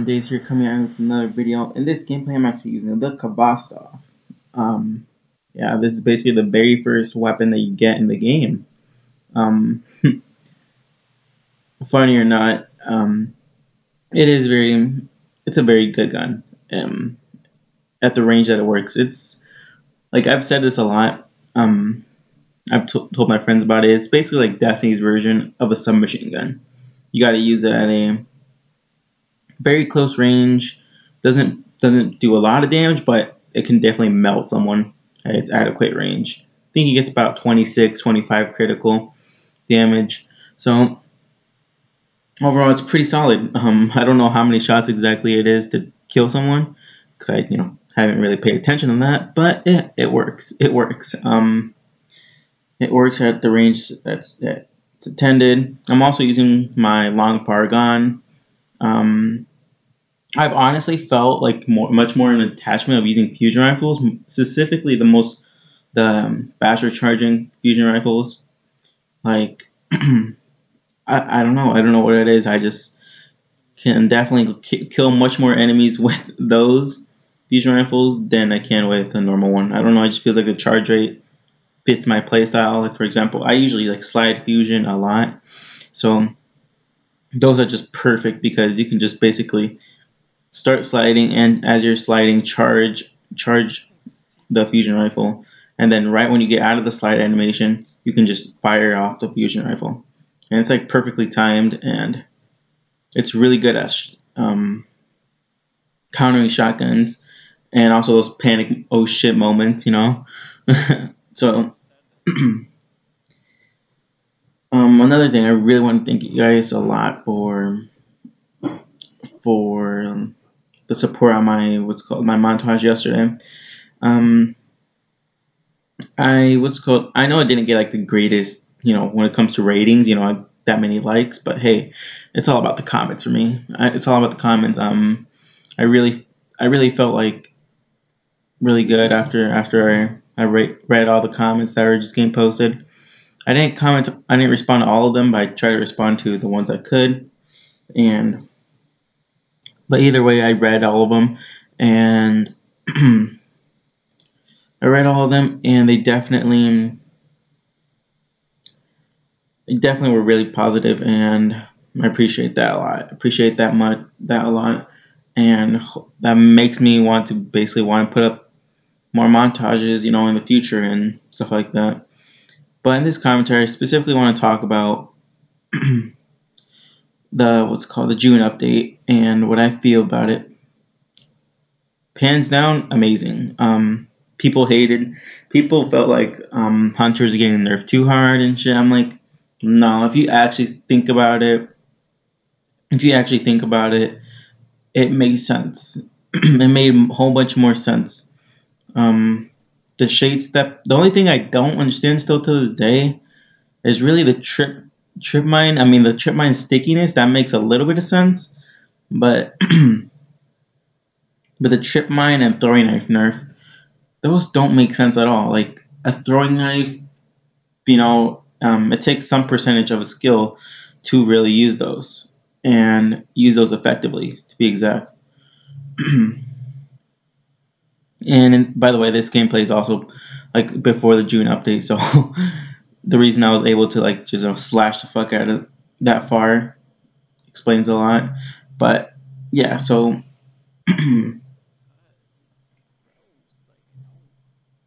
Days here, coming out with another video. In this gameplay, I'm actually using the Kabastov. Yeah, this is basically the very first weapon that you get in the game. Um, Funny or not, it's a very good gun. At the range that it works, it's like I've said this a lot. I've told my friends about it. It's basically like Destiny's version of a submachine gun. You got to use it at a very close range. Doesn't do a lot of damage, but it can definitely melt someone at its adequate range. I think he gets about 26, 25 critical damage. So overall, it's pretty solid. I don't know how many shots exactly it is to kill someone because I haven't really paid attention to that, but it works. It works. It works at the range that's intended. I'm also using my long Paragon. I've honestly felt like much more an attachment of using fusion rifles, specifically the faster charging fusion rifles. Like I don't know. I don't know what it is. I just can definitely kill much more enemies with those fusion rifles than I can with a normal one. I don't know. It just feels like the charge rate fits my playstyle. Like for example, I usually like slide fusion a lot, so those are just perfect because you can just basically start sliding, and as you're sliding, charge the fusion rifle, and then right when you get out of the slide animation, you can just fire off the fusion rifle, and it's like perfectly timed, and it's really good at countering shotguns, and also those panic oh shit moments, So another thing, I really want to thank you guys a lot for the support on my my montage yesterday. I know I didn't get like the greatest, when it comes to ratings, that many likes, but hey, it's all about the comments for me. It's all about the comments. I really felt like really good after I read all the comments that were just getting posted. I didn't respond to all of them, but I tried to respond to the ones I could. But either way, I read all of them, and they definitely were really positive, and I appreciate that a lot. I appreciate that a lot, and that makes me want to put up more montages, in the future and stuff like that. But in this commentary, I specifically want to talk about the June update and what I feel about it. Hands down, amazing. People felt like Hunters getting nerfed too hard and shit. I'm like, no. If you actually think about it, it makes sense. It made a whole bunch more sense. The shade step. The only thing I don't understand still to this day is really the trip mine. I mean, the trip mine stickiness, that makes a little bit of sense, but but the trip mine and throwing knife nerf, those don't make sense at all. Like a throwing knife, it takes some percentage of a skill to really use those and use those effectively, to be exact. And by the way, this gameplay is also like before the June update, so the reason I was able to like just slash the fuck out of that far explains a lot. But yeah, so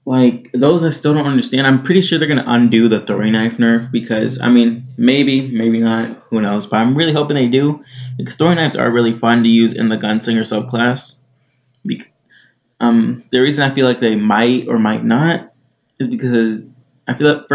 like those I still don't understand. I'm pretty sure they're gonna undo the throwing knife nerf because I mean maybe not, who knows, but I'm really hoping they do because throwing knives are really fun to use in the gunslinger subclass. The reason I feel like they might or might not is because I feel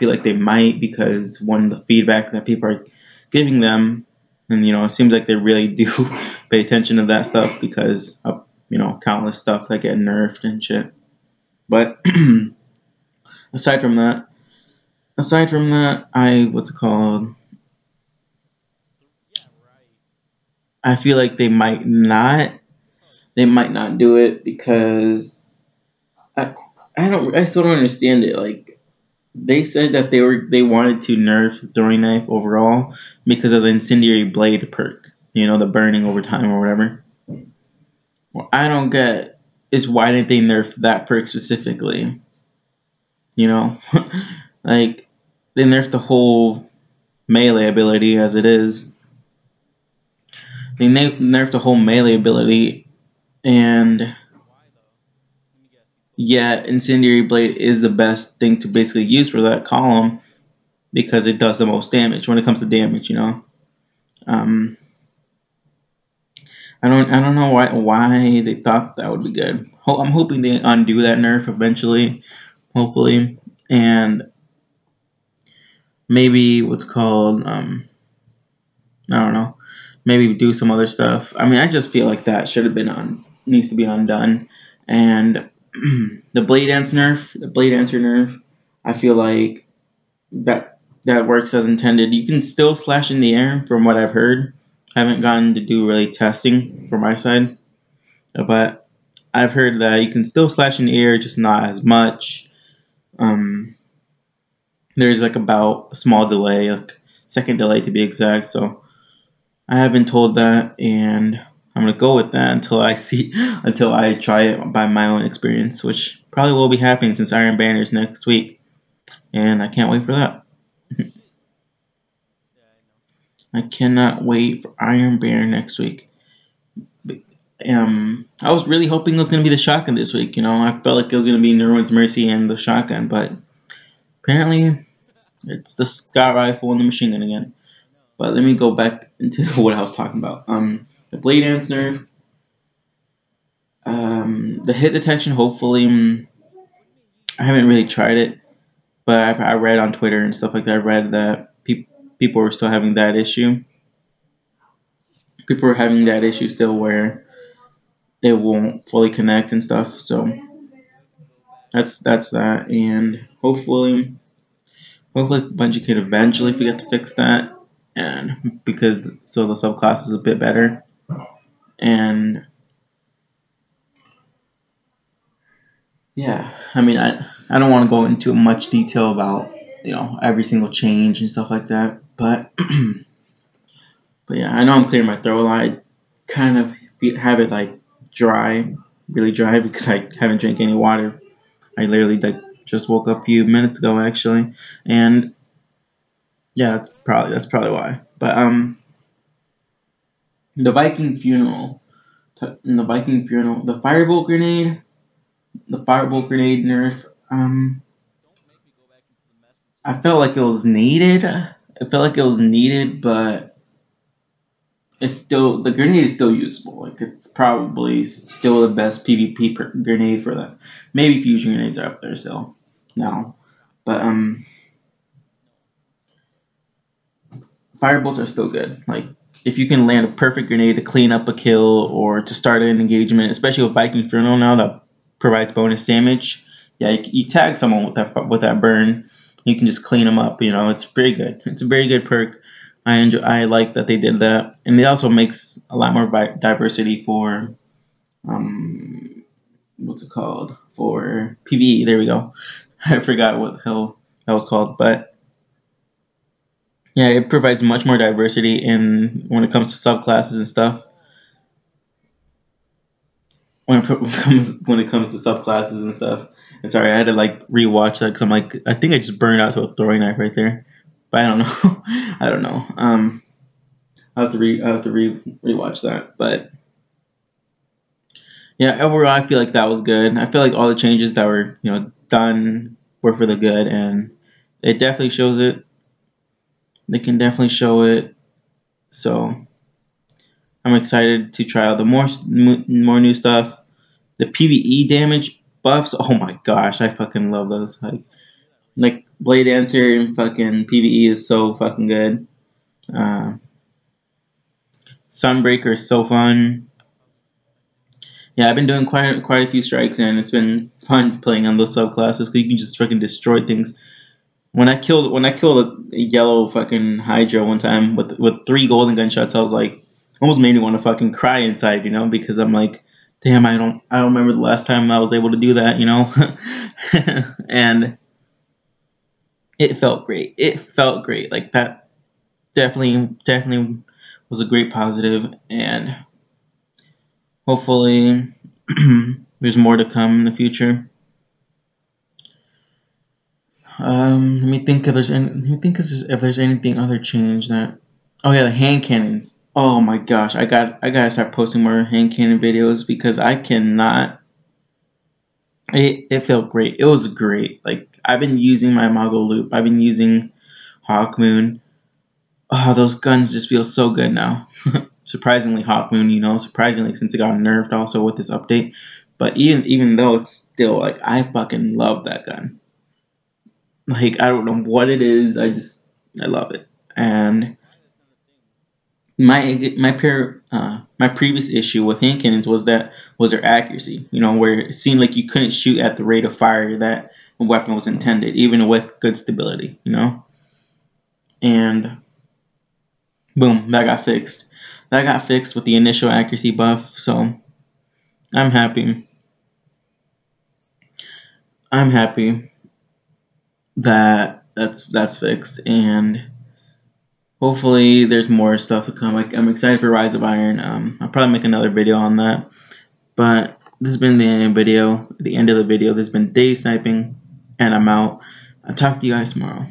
like they might because one, the feedback that people are giving them, and it seems like they really do pay attention to that stuff because of countless stuff that get nerfed and shit. But aside from that, I feel like they might not do it because I still don't understand it. Like they said that they wanted to nerf throwing knife overall because of the incendiary blade perk, the burning over time or whatever. what I don't get is why didn't they nerf that perk specifically? You know, like they nerfed the whole melee ability as it is. They nerfed the whole melee ability, and yeah, Incendiary Blade is the best thing to basically use for that column because it does the most damage when it comes to damage. You know, um, I don't know why they thought that would be good. I'm hoping they undo that nerf eventually, hopefully, and maybe what's called I don't know, maybe do some other stuff. I mean, I just feel like that should have been needs to be undone, and the Blade Dancer nerf, I feel like that works as intended. You can still slash in the air, from what I've heard. I haven't gotten to do really testing for my side, but I've heard that you can still slash in the air, just not as much. Um, there's like about a small delay, like second delay to be exact. So I have been told that, and I'm gonna go with that until I try it by my own experience, which probably will be happening since Iron Banner is next week, and I can't wait for that. I cannot wait for Iron Banner next week. I was really hoping it was gonna be the shotgun this week. You know, I felt like it was gonna be Nerwin's Mercy and the shotgun, but apparently it's the Scout Rifle and the machine gun again. But let me go back into what I was talking about. The Blade Dance nerf, the hit detection. Hopefully, I haven't really tried it, but I read on Twitter and stuff like that. I read that people were still having that issue. People are having that issue still where it won't fully connect and stuff. So that's that, and hopefully Bungie could eventually forget to fix that, and because so the subclass is a bit better, and yeah, I mean I don't want to go into much detail about every single change and stuff like that, but but yeah, I know I'm clearing my throat a lot. I kind of have it like dry, really dry because I haven't drank any water. I literally like just woke up a few minutes ago actually, and yeah, that's probably why. But the Viking funeral, the firebolt grenade nerf. I felt like it was needed. I felt like it was needed, but the grenade is still usable. Like it's probably still the best PvP grenade for that. Maybe fusion grenades are up there still now, but firebolts are still good. Like if you can land a perfect grenade to clean up a kill or to start an engagement, especially with Viking Inferno now that provides bonus damage. Yeah, you tag someone with that burn, you can just clean them up. It's pretty good. It's a very good perk. I like that they did that, and it also makes a lot more diversity for what's it called, for PvE. There we go. I forgot what the hell that was called, but yeah, it provides much more diversity in when it comes to subclasses and stuff. When it comes to subclasses and stuff. And sorry, I had to like rewatch that because I'm like, I think I just burned out to a throwing knife right there, but I don't know. I don't know. I have to rewatch that, but yeah, overall I feel like that was good. I feel like all the changes that were done were for the good, and it definitely shows it. They can definitely show it. So I'm excited to try out the more new stuff. The PvE damage buffs. Oh my gosh, I fucking love those. Like Blade Dancer and fucking PvE is so fucking good. Uh, Sunbreaker is so fun. Yeah, I've been doing quite a few strikes, and it's been fun playing on those subclasses because you can just fucking destroy things. When I killed a yellow fucking Hydra one time with 3 golden gunshots, I was like, almost made me want to fucking cry inside, because I'm like, damn, I don't remember the last time I was able to do that, and it felt great. It felt great. Like that definitely was a great positive, and Hopefully, there's more to come in the future. Let me think if there's anything other change that. Oh yeah, the hand cannons. Oh my gosh, I gotta start posting more hand cannon videos because I cannot. It felt great. It was great. Like I've been using my Mago Loop. I've been using Hawkmoon. Oh, those guns just feel so good now. Surprisingly, Hawkmoon, surprisingly since it got nerfed also with this update. But even though it's still like I fucking love that gun. Like I don't know what it is. I love it. And my previous issue with hand cannons was their accuracy. Where it seemed like you couldn't shoot at the rate of fire that a weapon was intended, even with good stability. And boom, that got fixed. That got fixed with the initial accuracy buff. So I'm happy. I'm happy that that's fixed, and hopefully there's more stuff to come. Like I'm excited for Rise of Iron. I'll probably make another video on that. But this has been the end of the video. This has been Day Sniping, and I'm out. I'll talk to you guys tomorrow.